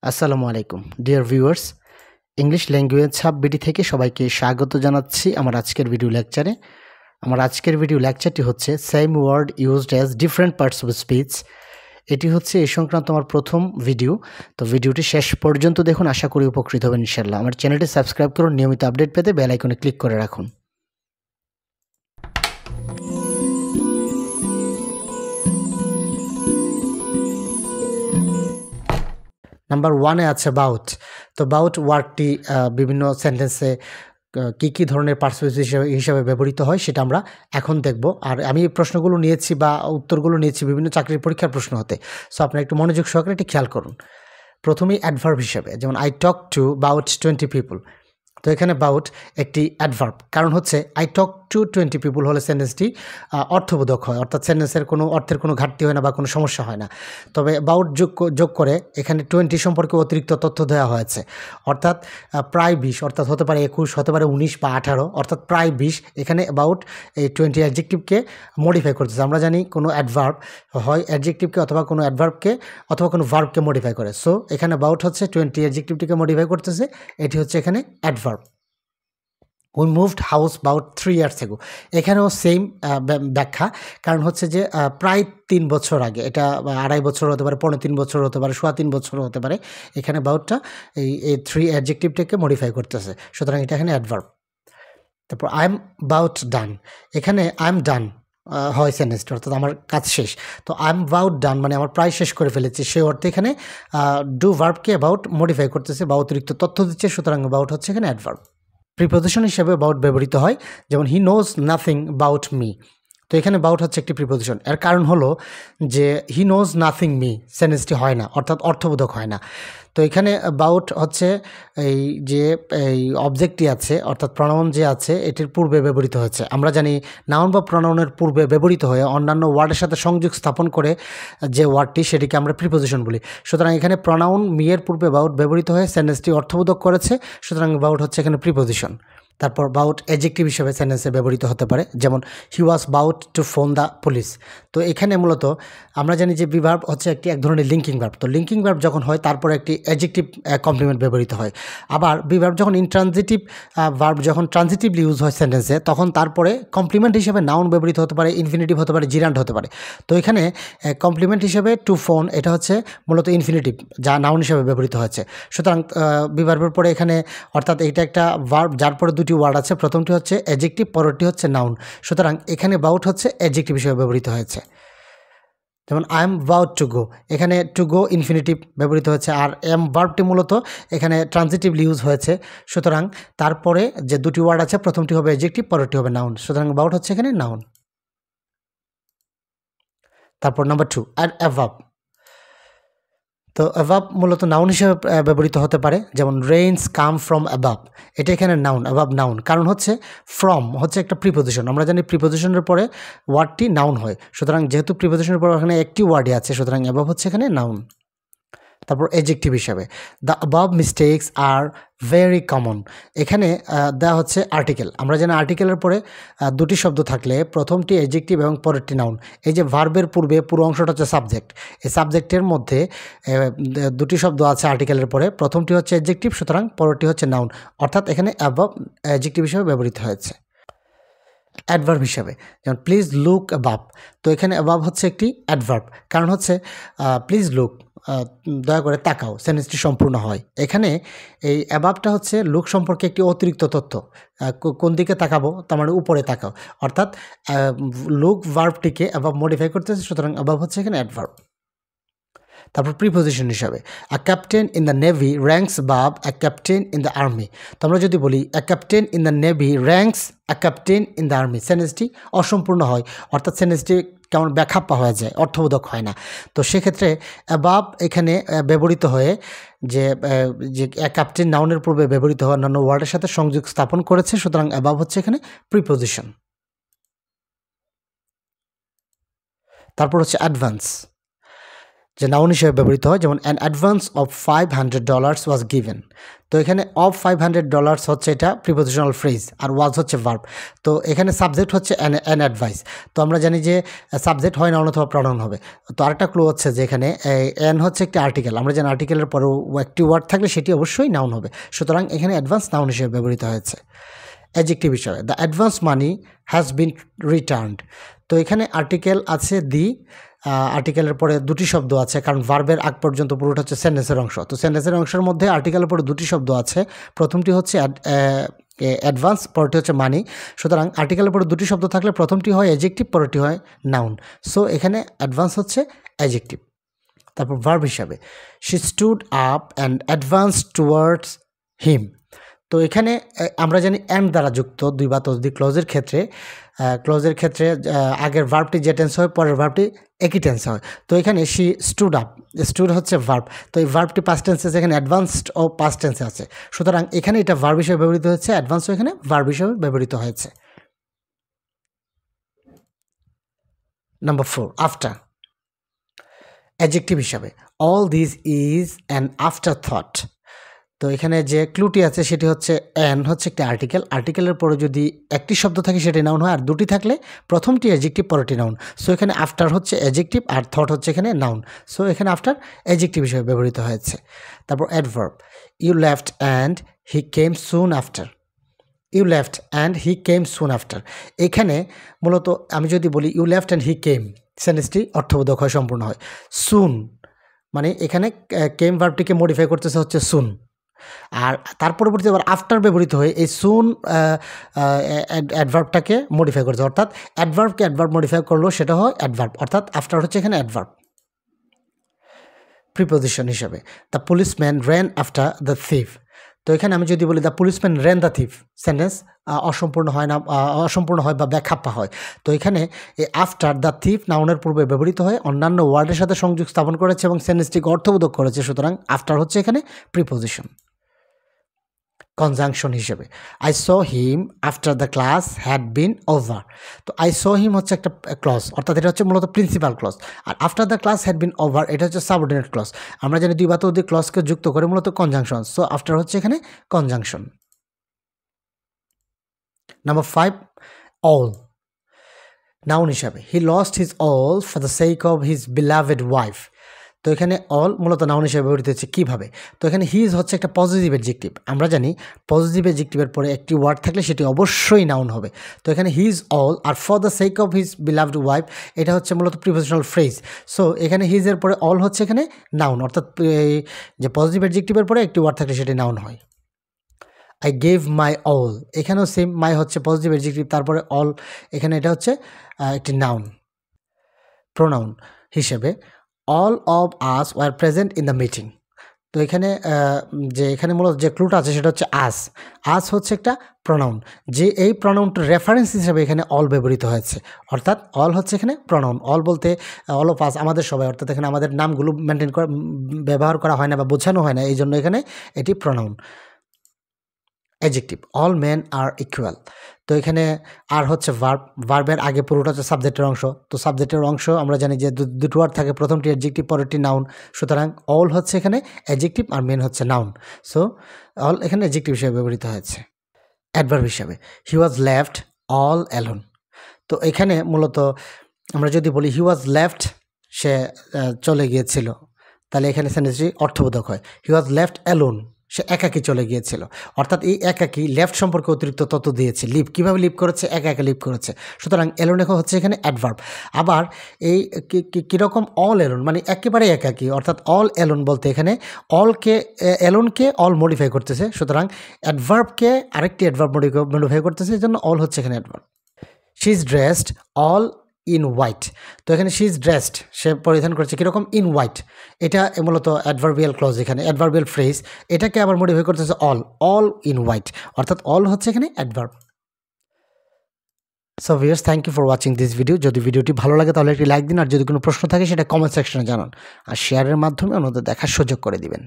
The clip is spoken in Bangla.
আসসালামু আলাইকুম dear viewers, English language hub BD থেকে সবাইকে স্বাগত জানাচ্ছি আমার আজকের ভিডিও লেকচারে। আমার আজকের ভিডিও লেকচারটি হচ্ছে same word used as different parts of speech. এটি হচ্ছে এই সংক্রান্ত আমার প্রথম ভিডিও। তো ভিডিওটি শেষ পর্যন্ত দেখুন, আশা করি উপকৃত হবেন ইনশাআল্লাহ। আমার চ্যানেলটি সাবস্ক্রাইব করুন, নিয়মিত আপডেট পেতে বেল আইকনে ক্লিক করে রাখুন। নাম্বার ওয়ানে আছে বাউট। তো বাউট ওয়ার্ডটি বিভিন্ন সেন্টেন্সে কী ধরনের পার্টস হিসাবে ব্যবহৃত হয় সেটা আমরা এখন দেখব। আর আমি এই প্রশ্নগুলো নিয়েছি বা উত্তরগুলো নিয়েছি বিভিন্ন চাকরির পরীক্ষার প্রশ্ন হতে। সো আপনারা একটু মনোযোগ সহকারে এটি খেয়াল করুন। প্রথমেই অ্যাডভার্ব হিসাবে, যেমন I talk to bout 20 people. তো এখানে বাউট একটি অ্যাডভার্ব, কারণ হচ্ছে আই টক টু 20 পিপল হলে সেন্টেন্সটি অর্থবোধক হয়, অর্থাৎ সেন্টেন্সের কোনো অর্থের কোনো ঘাটতি হয় না বা কোনো সমস্যা হয় না। তবে বাউট যোগ করে এখানে 20 সম্পর্কে অতিরিক্ত তথ্য দেওয়া হয়েছে, অর্থাৎ প্রায় 20, অর্থাৎ হতে পারে 21, হতে পারে 19 বা 18, অর্থাৎ প্রায় 20। এখানে অ্যাবাউট এই 20 অ্যাডজেক্টিভকে মডিফাই করতেছে। আমরা জানি কোনো অ্যাডভার্ব হয় অ্যাডজেক্টিভকে অথবা কোনো অ্যাডভার্বকে অথবা কোনো ভার্বকে মডিফাই করে। সো এখানে অ্যাবাউট হচ্ছে 20 অ্যাডজেক্টিভটিকে মডিফাই করতেছে, এটি হচ্ছে এখানে adverb. We moved house about 3 years ago। এখানেও সেম ব্যাখ্যা, কারণ হচ্ছে যে প্রায় 3 বছর আগে, এটা 2.5 বছর হতে পারে, 3.25 বছর হতে পারে, 3.25 বছর হতে পারে। এখানে অ্যাবাউটটা এই 3 অ্যাডজেক্টিভটাকে মডিফাই করতেছে, সুতরাং এটা এখানে অ্যাডভার্ব। তারপর আই এম অ্যাবাউট ডান। এখানে আই এম ডান হয় সেন্টেন্সটা, অর্থাৎ আমার কাজ শেষ। তো আই এম অ্যাবাউট ডান মানে আমার প্রায় শেষ করে ফেলেছি, সেই অর্থে এখানে ডু ভার্বকে অ্যাবাউট মডিফাই করতেছে বা অতিরিক্ত তথ্য দিচ্ছে, সুতরাং অ্যাবাউট হচ্ছে এখানে অ্যাডভার্ব। প্রিপোজিশন হিসেবে অ্যাবাউট ব্যবহৃত হয়, যেমন he knows nothing about me. তো এখানে অ্যাবাউট হচ্ছে একটি প্রিপোজিশন। এর কারণ হলো যে হি নোজ নাথিং মি সেন্টেন্সটি হয় না, অর্থাৎ অর্থবোধক হয় না। তো এখানে অ্যাবাউট হচ্ছে এই যে এই অবজেক্টটি আছে, অর্থাৎ প্রনাউন যে আছে, এটির পূর্বে ব্যবহৃত হয়েছে। আমরা জানি নাউন বা প্রনাউনের পূর্বে ব্যবহৃত হয়ে অন্যান্য ওয়ার্ডের সাথে সংযোগ স্থাপন করে যে ওয়ার্ডটি, সেটিকে আমরা প্রিপোজিশন বলি। সুতরাং এখানে প্রনাউন মি এর পূর্বে অ্যাবাউট ব্যবহৃত হয়ে সেন্টেন্সটি অর্থবোধক করেছে, সুতরাং অ্যাবাউট হচ্ছে এখানে প্রিপোজিশন। তারপর বাউট অ্যাডজেক্টিভ হিসেবে সেন্টেন্সে ব্যবহৃত হতে পারে, যেমন he was about to phone the police. তো এখানে মূলত আমরা জানি যে বি ভার্ব হচ্ছে এক ধরনের লিঙ্কিং ভার্ব। তো লিঙ্কিং ভার্ব যখন হয় তারপরে একটি অ্যাডজেক্টিভ কমপ্লিমেন্ট ব্যবহৃত হয়। আবার বি ভার্ব যখন ইনট্রানজিটিভ ভার্ব যখন ট্রানজিটিভলি ইউজ হয় সেন্টেন্সে, তখন তারপরে কমপ্লিমেন্ট হিসেবে নাউন ব্যবহৃত হতে পারে, ইনফিনিটিভ হতে পারে, জিরান্ট হতে পারে। তো এখানে কমপ্লিমেন্ট হিসেবে টু ফোন, এটা হচ্ছে মূলত ইনফিনিটিভ, যা নাউন হিসেবে ব্যবহৃত হয়েছে। সুতরাং বি ভার্বের পরে এখানে, অর্থাৎ এইটা একটা ভার্ব যার পরে দুটি ওয়ার্ড আছে, প্রথমটি হচ্ছে অ্যাডজেক্টিভ, পরেরটি হচ্ছে নাউন। সুতরাং এখানে বাউট হচ্ছে অ্যাডজেক্টিভ হিসেবে ব্যবহৃত হয়েছে। যেমন I am about to go, এখানে টু গো ইনফিনিটিভ ব্যবহৃত হয়েছে, আর এম ভার্বটি মূলত এখানে ট্রানজিটিভলি ইউজ হয়েছে। সুতরাং তারপরে যে দুটি ওয়ার্ড আছে, প্রথমটি হবে অ্যাডজেক্টিভ, পরেরটি হবে নাউন, সুতরাং অ্যাবাউট হচ্ছে এখানে নাউন। তারপর নাম্বার 2 অ্যাভাব। তো অ্যাভাব মূলত নাউন হিসেবে ব্যবহৃত হতে পারে, যেমন রেইনস কাম ফ্রম অ্যাবাব। এটা এখানে নাউন, অ্যাভাব নাউন, কারণ হচ্ছে ফ্রম হচ্ছে একটা প্রিপোজিশন। আমরা জানি প্রিপোজিশনের পরে ওয়ার্ডটি নাউন হয়, সুতরাং যেহেতু প্রিপোজিশনের পরে এখানে একটি ওয়ার্ডই আছে, সুতরাং অ্যাভাব হচ্ছে এখানে নাউন। তারপর অ্যাডজেক্টিভ হিসাবে the above mistakes are very common. এখানে দেওয়া হচ্ছে আর্টিকেল। আমরা জানি আর্টিকেলের পরে দুটি শব্দ থাকলে প্রথমটি অ্যাডজেক্টিভ এবং পরেরটি নাউন। এই যে ভার্বের পূর্বে পুরো অংশটা হচ্ছে সাবজেক্ট, এই সাবজেক্টের মধ্যে দুটি শব্দ আছে আর্টিকেলের পরে, প্রথমটি হচ্ছে অ্যাডজেক্টিভ, সুতরাং পরেরটি হচ্ছে নাউন, অর্থাৎ এখানে অ্যাবাভ অ্যাডজেক্টিভ হিসেবে ব্যবহৃত হয়েছে। অ্যাডভার্ব হিসাবে, যেমন প্লিজ লুক অ্যাবাভ। তো এখানে অ্যাবাভ হচ্ছে একটি অ্যাডভার্ব, কারণ হচ্ছে প্লিজ লুক, দয়া করে তাকাও, সেন্টেন্সটি সম্পূর্ণ হয়। এখানে এই অ্যাবাভটা হচ্ছে লুক সম্পর্কে একটি অতিরিক্ত তথ্য। কোন দিকে তাকাবো, তার মানে উপরে তাকাও, অর্থাৎ লুক ভার্বটিকে অ্যাবাভ মডিফাই করতেছে, সুতরাং অ্যাবাভ হচ্ছে এখানে অ্যাডভার্ব। তারপর প্রিপোজিশন হিসাবে a captain in the navy ranks above a captain in the army. তো আমরা যদি বলি a captain in the navy ranks a captain in the army, সেন্টেন্সটি অসম্পূর্ণ হয়, অর্থাৎ সেন্টেন্সটি কেমন ব্যাখ্যাপ্পা হয়ে যায়, অর্থবোধক হয় না। তো সেক্ষেত্রে অ্যাবাভ এখানে ব্যবহৃত হয়ে যে ক্যাপ্টেন নাউনের পূর্বে ব্যবহৃত হওয়া অন্যান্য ওয়ার্ডের সাথে সংযোগ স্থাপন করেছে, সুতরাং অ্যাবাভ হচ্ছে এখানে প্রিপোজিশন। তারপর হচ্ছে অ্যাডভান্স। যে নাউন হিসেবে ব্যবহৃত হয়, যেমন an advance of $500 was given. তো এখানে অফ $500 হচ্ছে এটা প্রিপোজিশনাল ফ্রেজ, আর ওয়াজ হচ্ছে ভার্ব। তো এখানে সাবজেক্ট হচ্ছে অ্যান অ্যাডভাইস। তো আমরা জানি যে সাবজেক্ট হয় নাউন অথবা প্রনাউন হবে। তো আরেকটা ক্লু হচ্ছে যে এখানে অ্যান হচ্ছে একটি আর্টিকেল, আমরা জানি আর্টিকেলের পরেও একটি ওয়ার্ড থাকলে সেটি অবশ্যই নাউন হবে, সুতরাং এখানে অ্যাডভান্স নাউন হিসেবে ব্যবহৃত হয়েছে। অ্যাডজেক্টিভ হিসাবে the advance money has been returned. তো এখানে আর্টিকেল আছে দি, আর্টিকেলের পরে দুটি শব্দ আছে, কারণ ভার্বের আগ পর্যন্ত পুরোটা হচ্ছে সেন্টেন্সের অংশ। তো সেন্টেন্সের অংশের মধ্যে আর্টিকেলের পরে দুটি শব্দ আছে, প্রথমটি হচ্ছে অ্যাডভান্স, পরটি হচ্ছে মানি। সুতরাং আর্টিকেলের পরে দুটি শব্দ থাকলে প্রথমটি হয় অ্যাডজেক্টিভ, পরেরটি হয় নাউন। সো এখানে অ্যাডভান্স হচ্ছে অ্যাডজেক্টিভ। তারপর ভার্ব হিসাবে she stood up and advance towards হিম। তো এখানে আমরা জানি অ্যান্ড দ্বারা যুক্ত দুই বা ততোধিক ক্লোজের ক্ষেত্রে আগের ভার্বটি যে টেন্স হয় পরের ভার্বটি একই টেন্স হয়। তো এখানে শি স্টুড আপ, স্টুড হচ্ছে ভার্ব, তো এই ভার্বটি পাস্ট টেন্সে এখানে অ্যাডভান্সড ও পাস্ট টেন্সে আছে, সুতরাং এখানে এটা ভার্ব হিসেবে ব্যবহৃত হচ্ছে, অ্যাডভান্সও এখানে ভার্ব হিসেবে ব্যবহৃত হয়েছে। Number 4 after. অ্যাডজেক্টিভ হিসাবে all this is an after thought. তো এখানে যে ক্লুটি আছে সেটি হচ্ছে অ্যান হচ্ছে একটি আর্টিকেল, আর্টিকেলের পরে যদি একটি শব্দ থাকে সেটি নাউন হয়, আর দুটি থাকলে প্রথমটি অ্যাডজেক্টিভ পরেরটি নাউন। সো এখানে আফটার হচ্ছে অ্যাডজেক্টিভ আর থট হচ্ছে এখানে নাউন। সো এখানে আফটার অ্যাডজেক্টিভ হিসেবে ব্যবহৃত হয়েছে। তারপর adverb you left and he came soon after. You left and he came soon after, এখানে মূলত আমি যদি বলি you left and he came, সেন্টেন্সটি অর্থবোধক হয়, সম্পূর্ণ হয়। সুন মানে এখানে কেম ভার্বটিকে মডিফাই করতেছে হচ্ছে সুন, আর তার পরবর্তী আবার আফটার ব্যবহৃত হয়ে এই সুন অ্যাডভার্বটাকে মডিফাই করছে, অর্থাৎ অ্যাডভার্বকে অ্যাডভার্ব মডিফাই করলেও সেটা হয় অ্যাডভার্ব, অর্থাৎ আফটার হচ্ছে এখানে অ্যাডভার্ব। প্রিপোজিশন হিসাবে the policeman ran after the thief. তো এখানে আমি যদি বলি the policeman ran the thief, sentence অসম্পূর্ণ হয় না, অসম্পূর্ণ হয় বা ব্যাখ্যাপ্পা হয়। তো এখানে এই আফটার দ্য থিফ নাউনের পূর্বে ব্যবহৃত হয়ে অন্যান্য ওয়ার্ডের সাথে সংযোগ স্থাপন করেছে এবং সেন্টেন্সটিকে অর্থবোধক করেছে, সুতরাং আফটার হচ্ছে এখানে প্রিপোজিশন। কনজাংশন হিসেবে I saw him after the class had been over. তো আই স হিম হচ্ছে একটা ক্লজ, অর্থাৎ এটা হচ্ছে মূলত প্রিন্সিপাল ক্লজ, আর after the class had been over এটা হচ্ছে সাবঅর্ডিনেট ক্লজ। আমরা জানি দুই বা ততোধিক ক্লজকে যুক্ত করে মূলত কনজাংশন, সো আফটার হচ্ছে এখানে কনজাংশন। Number 5 all. নাউন হিসাবে he lost his all for the sake of his beloved wife. তো এখানে অল মূলত নাউন হিসেবে ব্যবহৃত হচ্ছে কীভাবে? তো এখানে হিজ হচ্ছে একটা পজিটিভ অ্যাডজেক্টিভ, আমরা জানি পজিটিভ অ্যাডজেক্টিভের পরে একটি ওয়ার্ড থাকলে সেটি অবশ্যই নাউন হবে। তো এখানে his all are for the sake of his beloved wife এটা হচ্ছে মূলত প্রিপোজিশনাল ফ্রেজ। সো এখানে হিজের পরে অল হচ্ছে এখানে নাউন, অর্থাৎ যে পজিটিভ অ্যাডজেক্টিভের পরে একটি ওয়ার্ড থাকলে সেটি নাউন হয়। আই গেভ মাই অল, এখানেও সেম, মাই হচ্ছে পজিটিভ অ্যাডজেক্টিভ, তারপরে অল এখানে এটা হচ্ছে একটি নাউন। প্রোনাউন হিসেবে all of us were present in the meeting. তো এখানে যে এখানে মূলত যে ক্লুটা আছে সেটা হচ্ছে আস হচ্ছে একটা প্রোনাউন, যে এই প্রোনাউনটার রেফারেন্স হিসেবে এখানে অল ব্যবহৃত হয়েছে, অর্থাৎ অল হচ্ছে এখানে প্রোনাউন। অল বলতে অল অফ আস আমাদের সবাই, অর্থাৎ এখানে আমাদের নামগুলো মেনটেন করা ব্যবহার করা হয় না বা বোঝানো হয় না, এই জন্য এখানে এটি প্রোনাউন। অ্যাডজেক্টিভ অল মেন আর ইকুয়াল। তো এখানে আর হচ্ছে ভার্ব, ভার্বের আগে পুরোটা হচ্ছে সাবজেক্টের অংশ। তো সাবজেক্টের অংশ আমরা জানি যে দুটো ওয়ার্ড থাকে, প্রথমটি অ্যাডজেক্টিভ পরেরটি নাউন, সুতরাং অল হচ্ছে এখানে অ্যাডজেক্টিভ আর মেন হচ্ছে নাউন। সো অল এখানে অ্যাডজেক্টিভ হিসেবে ব্যবহৃত হয়েছে। অ্যাডভার্ব হিসাবে হি ওয়াজ লেফট অল অ্যালোন। তো এখানে মূলত আমরা যদি বলি হি ওয়াজ লেফট, সে চলে গিয়েছিল, তাহলে এখানে সেন্টেন্সটি অর্থবোধক হয়। হি ওয়াজ লেফট অ্যালোন, সে একাকি চলে গিয়েছিল, অর্থাৎ এই একাকি লেফট সম্পর্কে অতিরিক্ত তথ্য দিয়েছে। লিভ কীভাবে লিভ করেছে? একা একা লিভ করেছে, সুতরাং এলোন এখন হচ্ছে এখানে অ্যাডভার্ব। আবার এই কীরকম অল এলোন মানে একেবারে একাকি, অর্থাৎ অল এলোন বলতে এখানে অলকে এলোনকে অল মডিফাই করতেছে, সুতরাং অ্যাডভার্বকে আরেকটি অ্যাডভার্ব মডিফাই করতেছে, এই জন্য অল হচ্ছে এখানে adverb. She is dressed all in white. তো এখানে শি ইজ ড্রেসড, সে পরিধান করেছে কীরকম? In white. এটা মূলত অ্যাডভার্বিয়াল ক্লজ, এখানে অ্যাডভার্বিয়াল ফ্রেজ, এটাকে আবার মডিফাই করতেছে অল ইন হোয়াইট, অর্থাৎ অল হচ্ছে এখানে adverb. So viewers, thank you for watching this video. যদি ভিডিওটি ভালো লাগে তাহলে একটি লাইক দিন, আর যদি কোনো প্রশ্ন থাকে সেটা কমেন্ট সেকশনে জানান, আর শেয়ারের মাধ্যমে অন্যদের দেখার সুযোগ করে দিবেন।